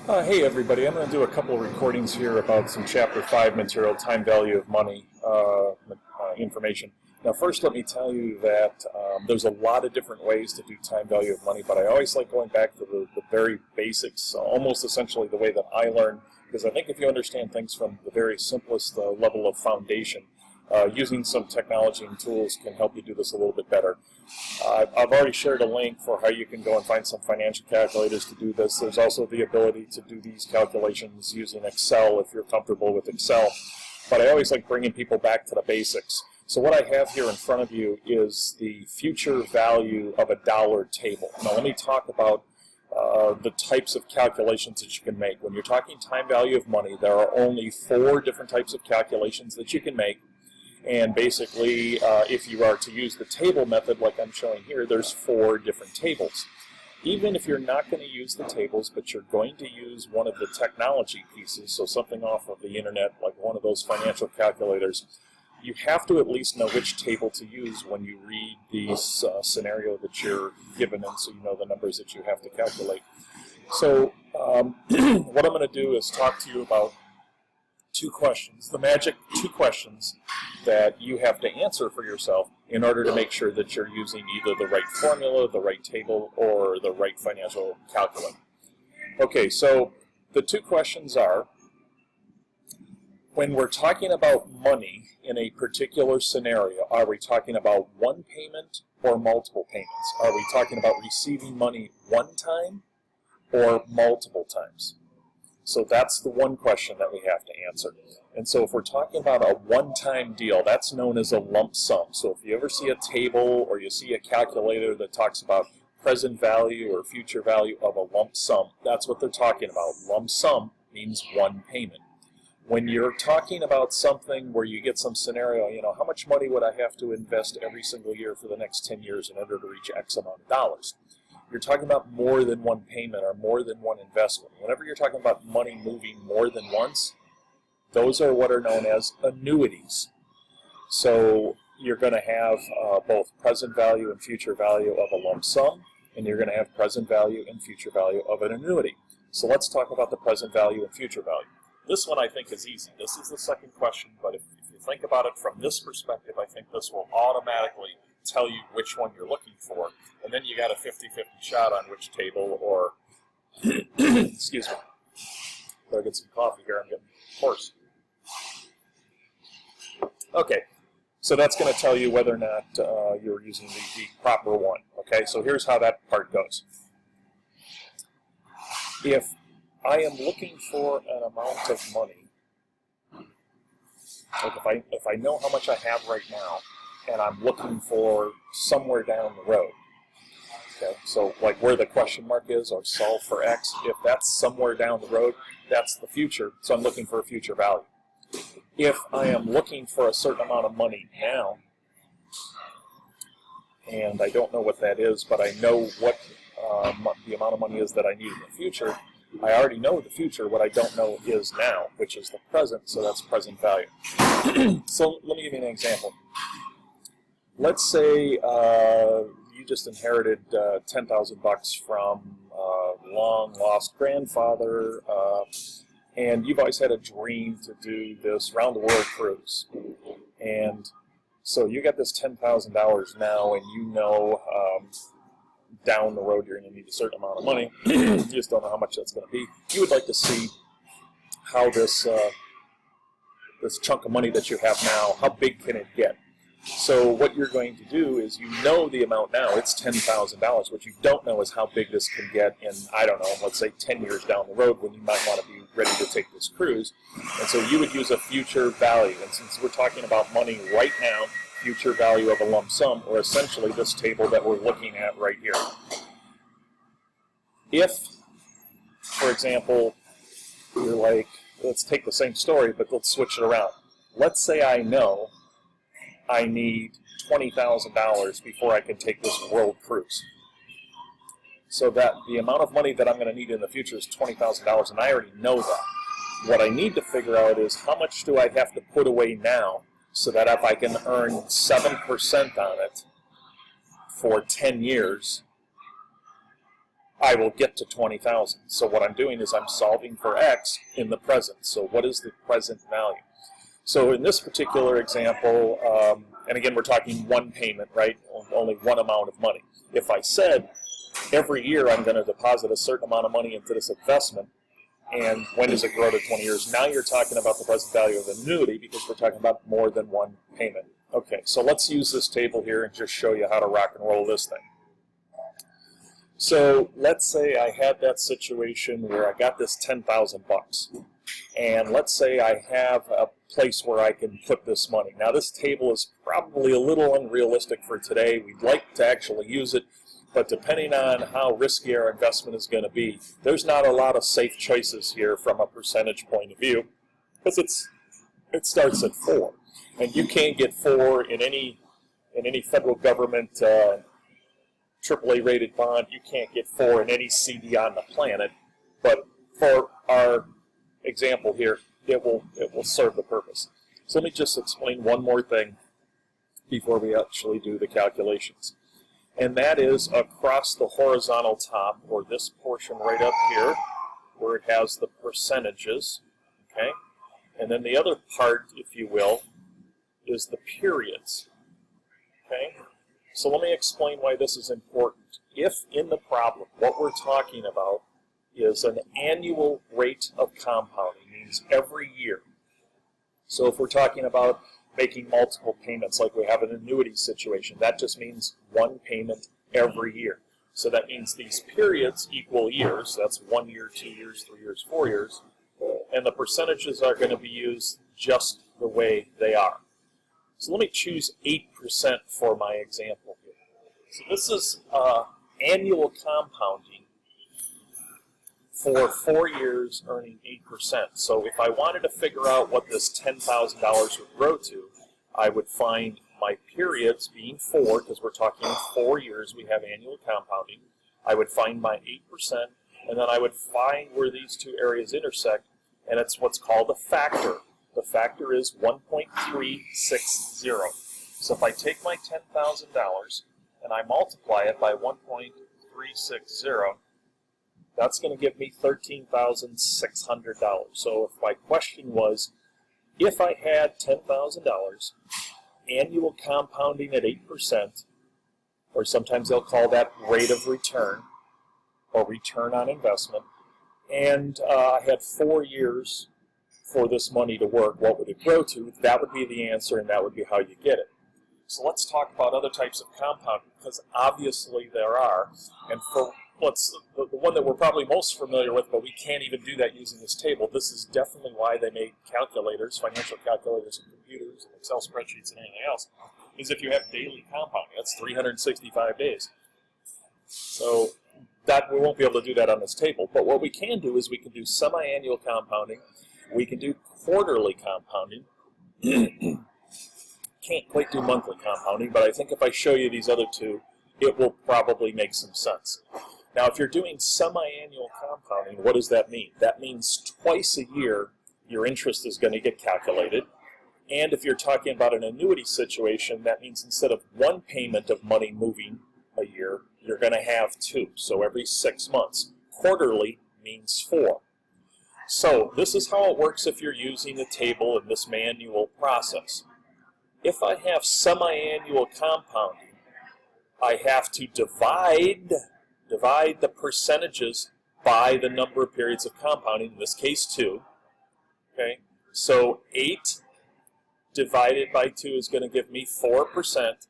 Hey everybody, I'm going to do a couple of recordings here about some Chapter 5 material, time value of money information. Now first let me tell you that there's a lot of different ways to do time value of money, but I always like going back to the very basics, almost essentially the way that I learn, because I think if you understand things from the very simplest level of foundation, using some technology and tools can help you do this a little bit better. I've already shared a link for how you can go and find some financial calculators to do this. There's also the ability to do these calculations using Excel if you're comfortable with Excel. But I always like bringing people back to the basics. So what I have here in front of you is the future value of a dollar table. Now let me talk about the types of calculations that you can make. When you're talking time value of money, there are only 4 different types of calculations that you can make. And basically, if you are to use the table method like I'm showing here, there's 4 different tables. Even if you're not going to use the tables, but you're going to use one of the technology pieces, so something off of the internet, like one of those financial calculators, you have to at least know which table to use when you read the scenario that you're given, and so you know the numbers that you have to calculate. So what I'm going to do is talk to you about 2 questions, the magic 2 questions that you have to answer for yourself in order to make sure that you're using either the right formula, the right table, or the right financial calculator. Okay, so the 2 questions are, when we're talking about money in a particular scenario, are we talking about one payment or multiple payments? Are we talking about receiving money one time or multiple times? So that's the one question that we have to answer. And so if we're talking about a one-time deal, that's known as a lump sum. So if you ever see a table or you see a calculator that talks about present value or future value of a lump sum, that's what they're talking about. Lump sum means one payment. When you're talking about something where you get some scenario, how much money would I have to invest every single year for the next 10 years in order to reach X amount of dollars? You're talking about more than one payment or more than one investment. Whenever you're talking about money moving more than once, those are what are known as annuities. So you're going to have both present value and future value of a lump sum, and you're going to have present value and future value of an annuity. So let's talk about the present value and future value. This one I think is easy. This is the second question, but if you think about it from this perspective, I think this will automatically tell you which one you're looking for, and then you got a 50-50 shot on which table or excuse me, better get some coffee here, I'm getting hoarse. Okay, so that's going to tell you whether or not you're using the proper one. Okay, so here's how that part goes. If I am looking for an amount of money, like if I know how much I have right now, and I'm looking for somewhere down the road. Okay, so like where the question mark is, or solve for X, if that's somewhere down the road, that's the future, so I'm looking for a future value. If I am looking for a certain amount of money now, and I don't know what that is, but I know what the amount of money is that I need in the future, I already know the future. What I don't know is now, which is the present, so that's present value. So let me give you an example. Let's say you just inherited $10,000 from a long-lost grandfather, and you've always had a dream to do this round-the-world cruise. And so you got this $10,000 now, and you know down the road you're going to need a certain amount of money. You just don't know how much that's going to be. You would like to see how this chunk of money that you have now, how big can it get? So what you're going to do is, you know the amount now, it's $10,000. What you don't know is how big this can get in, I don't know, let's say 10 years down the road when you might want to be ready to take this cruise. And so you would use a future value. And since we're talking about money right now, future value of a lump sum, or essentially this table that we're looking at right here. If, for example, you're like, let's take the same story, but let's switch it around. Let's say I know I need $20,000 before I can take this world cruise. So that the amount of money that I'm going to need in the future is $20,000, and I already know that. What I need to figure out is, how much do I have to put away now so that if I can earn 7% on it for 10 years, I will get to 20,000. So what I'm doing is I'm solving for X in the present. So what is the present value? So in this particular example, and again, we're talking one payment, right? Only one amount of money. If I said every year I'm going to deposit a certain amount of money into this investment, and when does it grow to 20 years? Now you're talking about the present value of the annuity because we're talking about more than one payment. Okay, so let's use this table here and just show you how to rock and roll this thing. So let's say I had that situation where I got this 10,000 bucks, and let's say I have a place where I can put this money. Now this table is probably a little unrealistic for today. We'd like to actually use it, but depending on how risky our investment is going to be, there's not a lot of safe choices here from a percentage point of view, because it starts at 4, and you can't get 4 in any federal government AAA rated bond. You can't get 4 in any CD on the planet, but for our example here, it will serve the purpose. So let me just explain one more thing before we actually do the calculations. And that is across the horizontal top, or this portion right up here, where it has the percentages, okay? And then the other part, if you will, is the periods, okay? So let me explain why this is important. If in the problem, what we're talking about is an annual rate of compounding, means every year. So if we're talking about making multiple payments like we have an annuity situation, that just means one payment every year. So that means these periods equal years. That's 1 year, 2 years, 3 years, 4 years. And the percentages are going to be used just the way they are. So let me choose 8% for my example here. So this is annual compounding for 4 years earning 8%. So if I wanted to figure out what this $10,000 would grow to, I would find my periods being 4, because we're talking 4 years we have annual compounding. I would find my 8%, and then I would find where these two areas intersect, and it's what's called a factor. The factor is 1.360. So if I take my $10,000 and I multiply it by 1.360, that's going to give me $13,600. So if my question was, if I had $10,000, annual compounding at 8%, or sometimes they'll call that rate of return, or return on investment, and I had 4 years for this money to work, what would it grow to? That would be the answer, and that would be how you get it. So let's talk about other types of compounding, because obviously there are, and for the one that we're probably most familiar with, but we can't even do that using this table. This is definitely why they made calculators, financial calculators and computers and Excel spreadsheets and anything else, is if you have daily compounding. That's 365 days. So that we won't be able to do that on this table. But what we can do is we can do semi-annual compounding. We can do quarterly compounding. Can't quite do monthly compounding, but I think if I show you these other two, it will probably make some sense. Now, if you're doing semi-annual compounding, what does that mean? That means twice a year your interest is going to get calculated. And if you're talking about an annuity situation, that means instead of one payment of money moving a year, you're going to have 2. So every 6 months. Quarterly means 4. So this is how it works if you're using a table in this manual process. If I have semi-annual compounding, I have to divide the percentages by the number of periods of compounding, in this case 2. Okay, so 8 divided by 2 is going to give me 4%,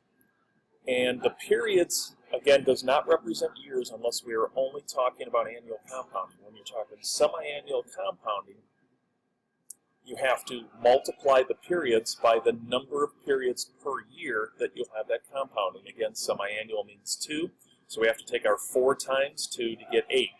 and the periods, again, does not represent years unless we are only talking about annual compounding. When you're talking semi-annual compounding, you have to multiply the periods by the number of periods per year that you'll have that compounding. Again, semi-annual means 2. So we have to take our 4 times 2 to get 8.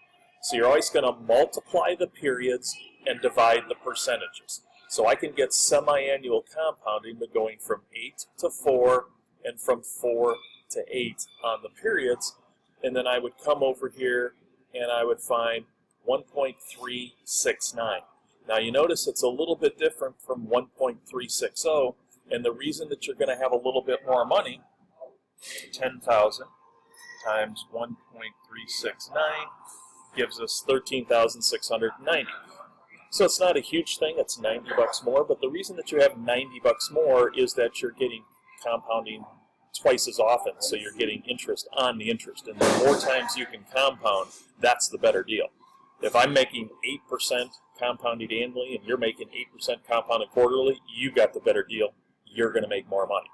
So you're always going to multiply the periods and divide the percentages. So I can get semi-annual compounding by going from 8 to 4 and from 4 to 8 on the periods. And then I would come over here and I would find 1.369. Now you notice it's a little bit different from 1.360. And the reason that you're going to have a little bit more money, 10,000 times 1.369 gives us 13,690. So it's not a huge thing, it's $90 more, but the reason that you have $90 more is that you're getting compounding twice as often, so you're getting interest on the interest. And the more times you can compound, that's the better deal. If I'm making 8% compounded annually and you're making 8% compounded quarterly, you got the better deal. You're going to make more money.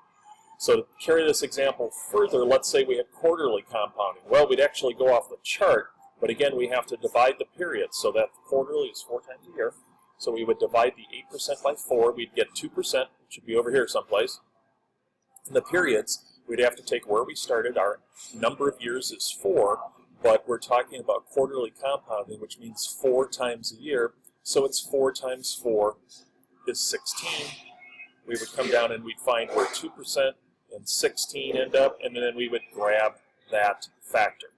So to carry this example further, let's say we had quarterly compounding. Well, we'd actually go off the chart, but again, we have to divide the period so that the quarterly is 4 times a year. So we would divide the 8% by 4. We'd get 2%, which would be over here someplace. In the periods, we'd have to take where we started. Our number of years is 4, but we're talking about quarterly compounding, which means 4 times a year. So it's 4 times 4 is 16. We would come down and we'd find where 2% and 16 end up, and then we would grab that factor.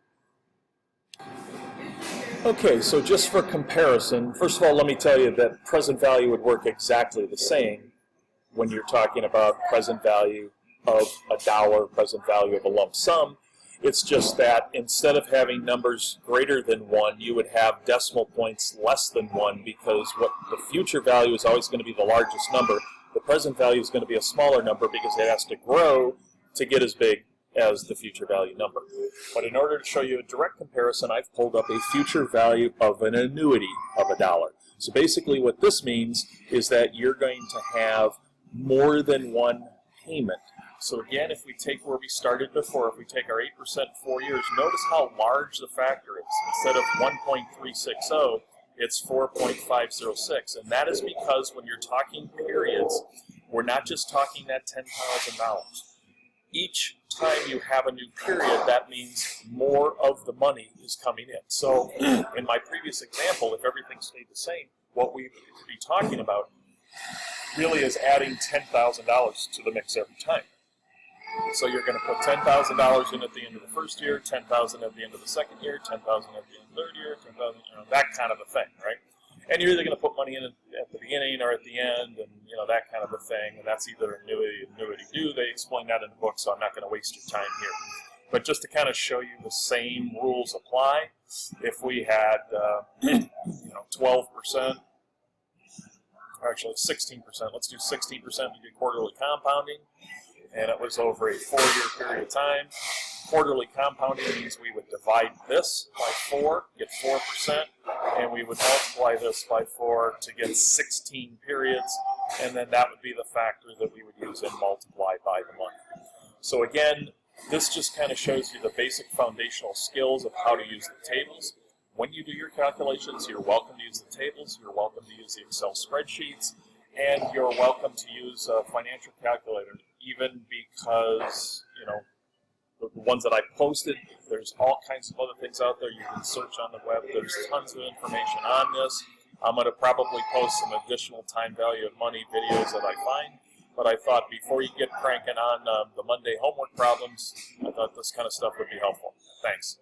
Okay, so just for comparison, first of all, let me tell you that present value would work exactly the same when you're talking about present value of $1, present value of a lump sum. It's just that instead of having numbers greater than 1, you would have decimal points less than 1, because what the future value is always going to be the largest number. The present value is going to be a smaller number because it has to grow to get as big as the future value number. But in order to show you a direct comparison, I've pulled up a future value of an annuity of $1. So basically what this means is that you're going to have more than one payment. So again, if we take where we started before, if we take our 8% 4 years, notice how large the factor is. Instead of 1.360, it's 4.506. And that is because when you're talking periods, we're not just talking that $10,000. Each time you have a new period, that means more of the money is coming in. So in my previous example, if everything stayed the same, what we would be talking about really is adding $10,000 to the mix every time. So you're going to put $10,000 in at the end of the first year, $10,000 at the end of the second year, $10,000 at the end of the third year, $10,000, that kind of a thing, right? And you're either going to put money in at the beginning or at the end, and that kind of a thing. And that's either annuity due. They explain that in the book, so I'm not going to waste your time here. But just to kind of show you the same rules apply, if we had 12%, or actually 16%, let's do 16% to do quarterly compounding, and it was over a 4-year period of time. Quarterly compounding means we would divide this by 4, get 4%, and we would multiply this by 4 to get 16 periods, and then that would be the factor that we would use and multiply by the month. So again, this just kind of shows you the basic foundational skills of how to use the tables. When you do your calculations, you're welcome to use the tables, you're welcome to use the Excel spreadsheets, and you're welcome to use a financial calculator, even because, the ones that I posted, there's all kinds of other things out there you can search on the web. There's tons of information on this. I'm going to probably post some additional time value of money videos that I find, but I thought before you get cranking on the Monday homework problems, I thought this kind of stuff would be helpful. Thanks.